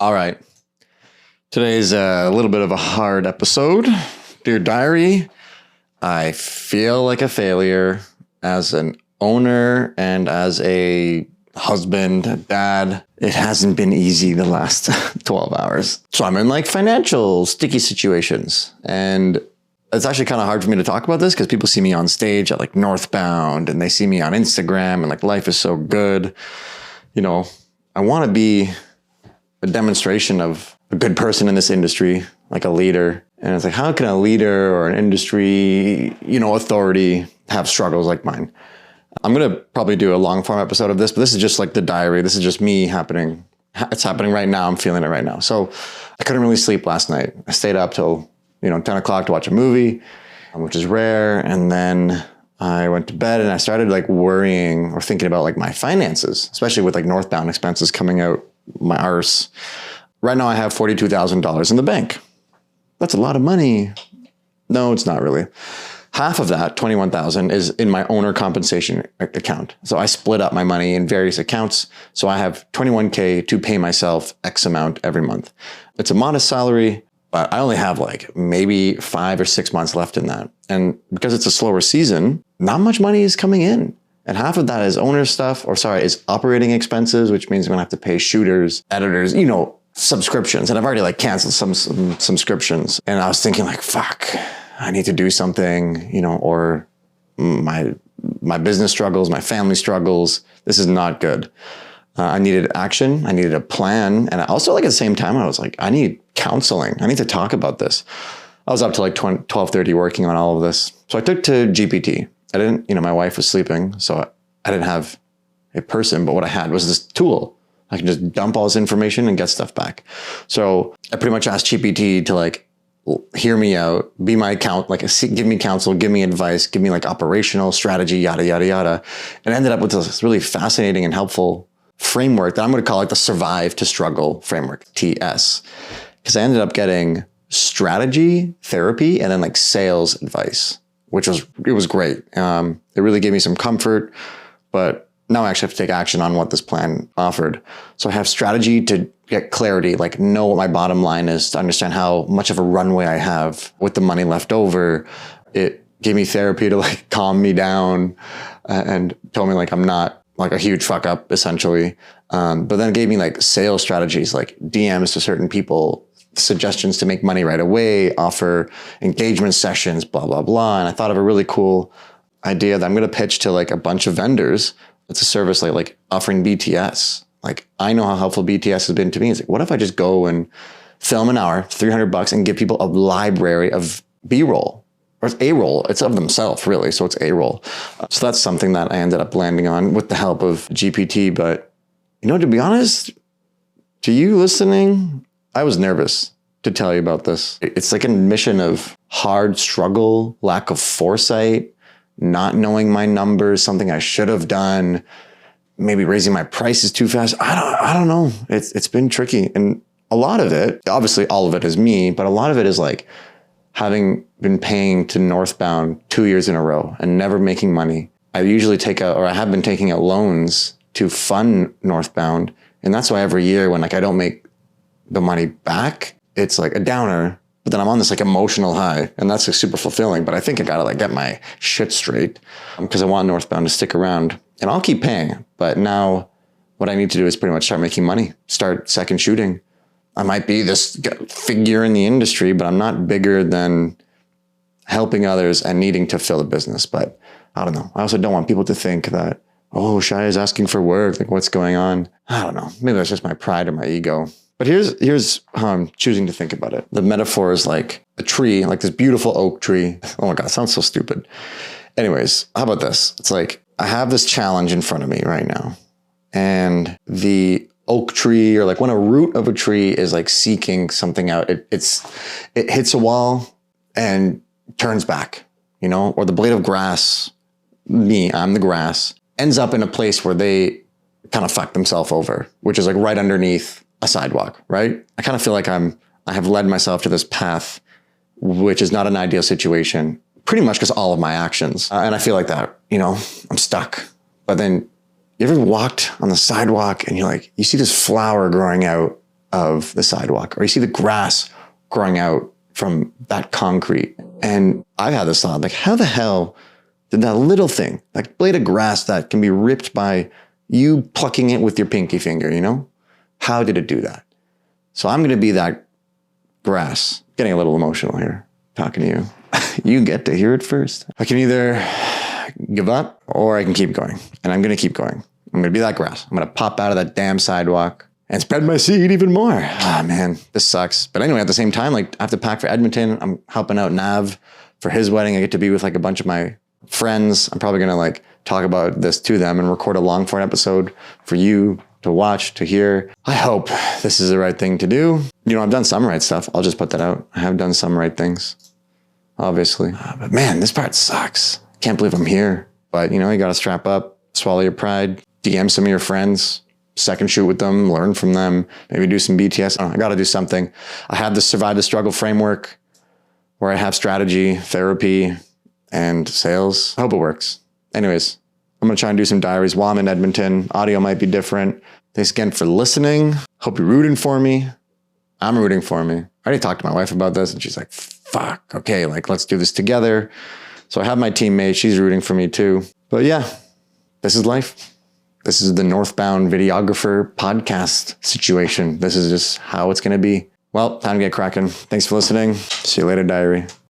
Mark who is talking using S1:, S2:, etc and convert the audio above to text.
S1: All right. Today's a little bit of a hard episode. Dear Diary, I feel like a failure as an owner and as a husband, dad. It hasn't been easy the last 12 hours. So I'm in like financial sticky situations. And it's actually kind of hard for me to talk about this because people see me on stage at like Northbound and they see me on Instagram and like life is so good. You know, I want to be a demonstration of a good person in this industry, like a leader. And it's like, how can a leader or an industry, authority have struggles like mine? I'm going to probably do a long form episode of this, but this is just like the diary. This is just me happening. It's happening right now. I'm feeling it right now. So I couldn't really sleep last night. I stayed up till, 10 o'clock to watch a movie, which is rare. And then I went to bed and I started like worrying or thinking about like my finances, especially with like Northbound expenses coming out my arse. Right now I have $42,000 in the bank. That's a lot of money. No, it's not really. Half of that, $21,000, is in my owner compensation account. So I split up my money in various accounts. So I have $21K to pay myself X amount every month. It's a modest salary, but I only have like maybe 5 or 6 months left in that. And because it's a slower season, not much money is coming in. And half of that is owner stuff, is operating expenses, which means I'm gonna have to pay shooters, editors, subscriptions. And I've already like canceled some subscriptions. And I was thinking like, fuck, I need to do something, or my business struggles, my family struggles. This is not good. I needed action. I needed a plan. And I also like at the same time, I was like, I need counseling. I need to talk about this. I was up to like 12:30 working on all of this. So I took to GPT. I didn't, my wife was sleeping, so I didn't have a person, but what I had was this tool. I can just dump all this information and get stuff back. So I pretty much asked GPT to like, hear me out, be my give me counsel, give me advice, give me like operational strategy, yada, yada, yada. And I ended up with this really fascinating and helpful framework that I'm going to call like the Survive to Struggle framework, TS. Because I ended up getting strategy, therapy, and then like sales advice, which was great. It really gave me some comfort, but now I actually have to take action on what this plan offered. So I have strategy to get clarity, like know what my bottom line is, to understand how much of a runway I have with the money left over. It gave me therapy to like calm me down and told me like I'm not like a huge fuck up essentially. But then it gave me like sales strategies, like DMs to certain people, suggestions to make money right away, offer engagement sessions, blah, blah, blah. And I thought of a really cool idea that I'm going to pitch to like a bunch of vendors. It's a service like offering BTS. Like I know how helpful BTS has been to me. It's like, what if I just go and film an hour, $300 and give people a library of B-roll or it's A-roll. It's of themselves really. So it's A-roll. So that's something that I ended up landing on with the help of GPT. But to be honest, to you listening, I was nervous to tell you about this. It's like an admission of hard struggle, lack of foresight, not knowing my numbers, something I should have done, maybe raising my prices too fast. I don't know. It's been tricky. And a lot of it, obviously all of it is me, but a lot of it is like having been paying to Northbound 2 years in a row and never making money. I usually I have been taking out loans to fund Northbound. And that's why every year when like I don't make the money back, it's like a downer, but then I'm on this like emotional high and that's like super fulfilling. But I think I gotta like get my shit straight because I want Northbound to stick around and I'll keep paying. But now what I need to do is pretty much start making money, start second shooting. I might be this figure in the industry, but I'm not bigger than helping others and needing to fill a business. But I don't know. I also don't want people to think that, oh, Shai is asking for work. Like what's going on? I don't know. Maybe that's just my pride or my ego. But here's how I'm choosing to think about it. The metaphor is like a tree, like this beautiful oak tree. Oh my God, it sounds so stupid. Anyways, how about this? It's like I have this challenge in front of me right now. And the oak tree, or like when a root of a tree is like seeking something out, it hits a wall and turns back, or the blade of grass, I'm the grass, ends up in a place where they kind of fuck themselves over, which is like right underneath a sidewalk, right? I kind of feel like I have led myself to this path, which is not an ideal situation, pretty much because all of my actions. And I feel like that, I'm stuck. But then you ever walked on the sidewalk and you see this flower growing out of the sidewalk, or you see the grass growing out from that concrete. And I've had this thought, like, how the hell did that little thing, like blade of grass that can be ripped by you plucking it with your pinky finger, you know? How did it do that? So I'm going to be that grass. Getting a little emotional here, talking to you. You get to hear it first. I can either give up or I can keep going. And I'm going to keep going. I'm going to be that grass. I'm going to pop out of that damn sidewalk and spread my seed even more. Ah, man, this sucks. But anyway, at the same time, like, I have to pack for Edmonton. I'm helping out Nav for his wedding. I get to be with like a bunch of my friends. I'm probably going to like talk about this to them and record a long form episode for you to watch, to hear. I hope this is the right thing to do. You know, I've done some right stuff. I'll just put that out. I have done some right things, obviously. But man, this part sucks. Can't believe I'm here. But you know, you got to strap up, swallow your pride, DM some of your friends, second shoot with them, learn from them, maybe do some BTS. I got to do something. I have the Survive the Struggle framework where I have strategy, therapy, and sales. I hope it works. Anyways, I'm going to try and do some diaries while I'm in Edmonton. Audio might be different. Thanks again for listening. Hope you're rooting for me. I'm rooting for me. I already talked to my wife about this and she's like, fuck, okay, like, let's do this together. So I have my teammate. She's rooting for me too. But yeah, this is life. This is the Northbound Videographer podcast situation. This is just how it's going to be. Well, time to get cracking. Thanks for listening. See you later, diary.